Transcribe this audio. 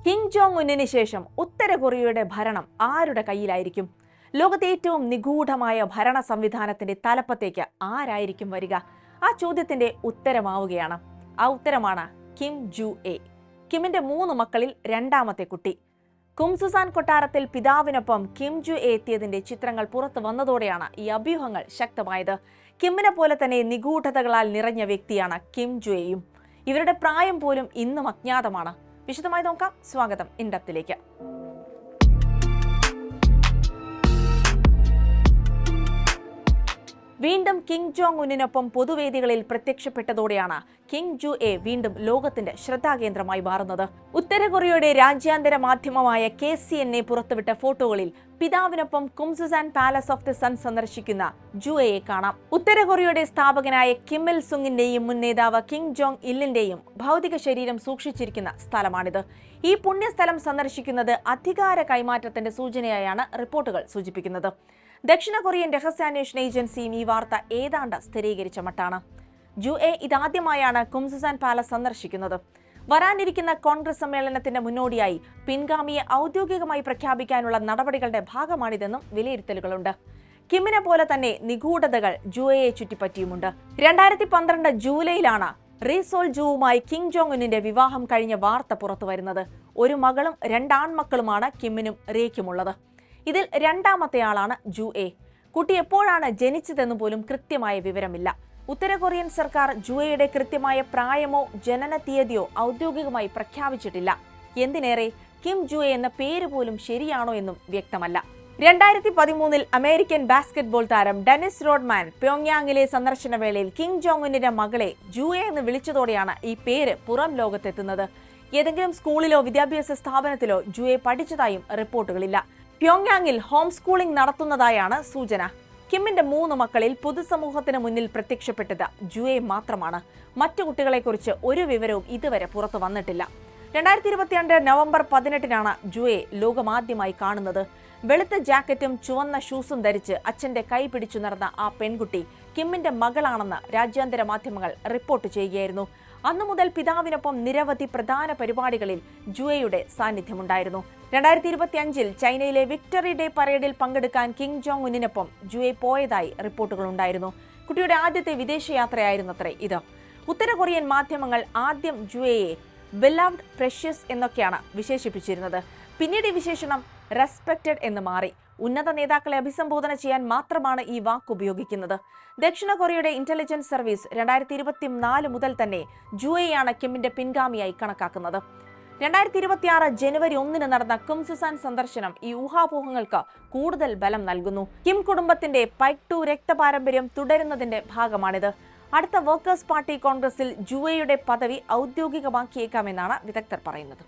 Kim Jong ഉന്നിന് ശേഷം ഉത്തര കൊറിയയുടെ ഭരണം ആരുടെ കയ്യിലായിരിക്കും? ലോകത്തെ ഏറ്റവും നിഗൂഢമായ ഭരണ സംവിധാനത്തിന്റെ തലപ്പത്തേക്ക് ആരായിരിക്കും വരിക? ആ ചോദ്യത്തിന്റെ ഉത്തരമാവുകയാണ്. ആ ഉത്തരമാണ് കിം ജു എ. കിമിന്റെ 3 മക്കളിൽ രണ്ടാമത്തെ കുട്ടി. കുംസുസാൻ കൊട്ടാരത്തിൽ പിതാവിനൊപ്പം കിം ജു എ എത്തിയതിന്റെ ചിത്രങ്ങൾ പുറത്തു വന്നതോടെയാണ് ഈ അഭ്യൂഹങ്ങൾ ശക്തമായത്. കിമ്മിനെ പോലെ തന്നെ നിഗൂഢതകളാൽ നിറഞ്ഞ വ്യക്തിയാണ് കിം ജു എയും. ഇവരുടെ പ്രായം പോലും ഇന്നും അജ്ഞാതമാണ്. വിശദമായി നോക്കാം. സ്വാഗതം ഇൻഡെപ്തിലേക്ക്. വീണ്ടും കിം ജോങ് ഉന്നിനൊപ്പം പൊതുവേദികളിൽ പ്രത്യക്ഷപ്പെട്ടതോടെയാണ് കിം ജു എ വീണ്ടും ലോകത്തിന്റെ ശ്രദ്ധാകേന്ദ്രമായി മാറുന്നത്. ഉത്തര കൊറിയയുടെ രാജ്യാന്തര മാധ്യമമായ KCNA പുറത്തുവിട്ട ഫോട്ടോകളിൽ പിതാവിനൊപ്പം കുംസുസാൻ പാലസ് ഓഫ് ദി സൺ സന്ദർശിക്കുന്ന ജു എയെ കാണാം. ഉത്തര കൊറിയയുടെ സ്ഥാപകനായ കിം ഇൽ സുങ്ങിന്റെയും മുൻ നേതാവ് കിം ജോങ് ഇല്ലിന്റെയും ഭൗതിക ശരീരം സൂക്ഷിച്ചിരിക്കുന്ന സ്ഥലമാണിത്. ഈ പുണ്യസ്ഥലം സന്ദർശിക്കുന്നത് അധികാര കൈമാറ്റത്തിന്റെ സൂചനയായാണ് റിപ്പോർട്ടുകൾ സൂചിപ്പിക്കുന്നത്. ദക്ഷിണ കൊറിയൻ രഹസ്യാന്വേഷണ ഏജൻസിയും ഈ വാർത്ത ഏതാണ്ട് സ്ഥിരീകരിച്ച മട്ടാണ്. ജു എ ഇതാദ്യമായാണ് കുംസുസാൻ പാലസ് സന്ദർശിക്കുന്നത്. വരാനിരിക്കുന്ന കോൺഗ്രസ് സമ്മേളനത്തിന്റെ മുന്നോടിയായി പിൻഗാമിയെ ഔദ്യോഗികമായി പ്രഖ്യാപിക്കാനുള്ള നടപടികളുടെ ഭാഗമാണിതെന്നും വിലയിരുത്തലുകളുണ്ട്. കിമ്മിനെ പോലെ തന്നെ നിഗൂഢതകൾ ജു എയെ ചുറ്റിപ്പറ്റിയുമുണ്ട്. 2012 ജൂലൈയിലാണ് റീ സോൾ ജുവുമായി കിം ജോങ് ഉന്നിന്റെ വിവാഹം കഴിഞ്ഞ വാർത്ത പുറത്തുവരുന്നത്. ഒരു മകളും 2 ആൺമക്കളുമാണ് കിമ്മിനും റേക്കുമുള്ളത്. ഇതിൽ രണ്ടാമത്തെയാളാണ് ജു എ. കുട്ടി എപ്പോഴാണ് ജനിച്ചതെന്ന് പോലും കൃത്യമായ വിവരമില്ല. ഉത്തര കൊറിയൻ സർക്കാർ ജു എയുടെ കൃത്യമായ പ്രായമോ ജനന തീയതിയോ ഔദ്യോഗികമായി പ്രഖ്യാപിച്ചിട്ടില്ല. എന്തിനേറെ കിം ജു എ എന്ന പേര് പോലും ശരിയാണോ എന്നും വ്യക്തമല്ല. 2013 അമേരിക്കൻ ബാസ്കറ്റ്ബോൾ താരം ഡെനിസ് റോഡ്മാൻ പ്യോങ്യാങ്ങിലെ സന്ദർശന വേളയിൽ കിം ജോങ് ഉന്നിന്റെ മകളെ ജു എ എന്ന് വിളിച്ചതോടെയാണ് ഈ പേര് പുറം ലോകത്തെത്തുന്നത്. ഏതെങ്കിലും സ്കൂളിലോ വിദ്യാഭ്യാസ സ്ഥാപനത്തിലോ ജു എ പഠിച്ചതായും റിപ്പോർട്ടുകളില്ല. പ്യോങ്യാങ്ങിൽ ഹോം സ്കൂളിംഗ് നടത്തുന്നതായാണ് സൂചന. കിമ്മിന്റെ 3 മക്കളിൽ പൊതുസമൂഹത്തിന് മുന്നിൽ പ്രത്യക്ഷപ്പെട്ടത് ജു എ മാത്രമാണ്. മറ്റു കുട്ടികളെക്കുറിച്ച് ഒരു വിവരവും ഇതുവരെ പുറത്തു വന്നിട്ടില്ല. 2022 നവംബർ 18-നാണ് ജു എ ലോകമാദ്യമായി കാണുന്നത്. വെളുത്ത ജാക്കറ്റും ചുവന്ന ഷൂസും ധരിച്ച് അച്ഛന്റെ കൈ പിടിച്ചു നടന്ന ആ പെൺകുട്ടി കിമ്മിന്റെ മകളാണെന്ന് രാജ്യാന്തര മാധ്യമങ്ങൾ റിപ്പോർട്ട് ചെയ്യുകയായിരുന്നു. അന്നു മുതൽ പിതാവിനൊപ്പം നിരവധി പ്രധാന പരിപാടികളിൽ ജു എയുടെ സാന്നിധ്യമുണ്ടായിരുന്നു. 2025 ചൈനയിലെ വിക്ടറി ഡേ പരേഡിൽ പങ്കെടുക്കാൻ കിം ജോങ് ഉന്നിനൊപ്പം ജു എ പോയതായി റിപ്പോർട്ടുകളുണ്ടായിരുന്നു. കുട്ടിയുടെ ആദ്യത്തെ വിദേശയാത്രയായിരുന്നത്രേ ഇത്. ഉത്തര കൊറിയൻ മാധ്യമങ്ങൾ ആദ്യം ജു എയെ ബിലവ്ഡ് പ്രഷ്യസ് എന്നൊക്കെയാണ് വിശേഷിപ്പിച്ചിരുന്നത്. പിന്നീട് ഈ വിശേഷണം റെസ്പെക്റ്റഡ് എന്ന് മാറി. ഉന്നത നേതാക്കളെ അഭിസംബോധന ചെയ്യാൻ മാത്രമാണ് ഈ വാക്ക് ഉപയോഗിക്കുന്നത്. ദക്ഷിണ കൊറിയയുടെ ഇന്റലിജൻസ് സർവീസ് 2024 മുതൽ തന്നെ ജു എയാണ് കിമ്മിന്റെ പിൻഗാമിയായി കണക്കാക്കുന്നത്. 2026 ജനുവരി 1-ന് നടന്ന കുംസുസാൻ സന്ദർശനം ഈ ഊഹാപോഹങ്ങൾക്ക് കൂടുതൽ ബലം നൽകുന്നു. കിം കുടുംബത്തിന്റെ പൈക് ടു രക്തപാരമ്പര്യം തുടരുന്നതിന്റെ ഭാഗമാണിത്. അടുത്ത വർക്കേഴ്സ് പാർട്ടി കോൺഗ്രസിൽ ജു എയുടെ പദവി ഔദ്യോഗികമാക്കിയേക്കാമെന്നാണ് വിദഗ്ധർ പറയുന്നത്.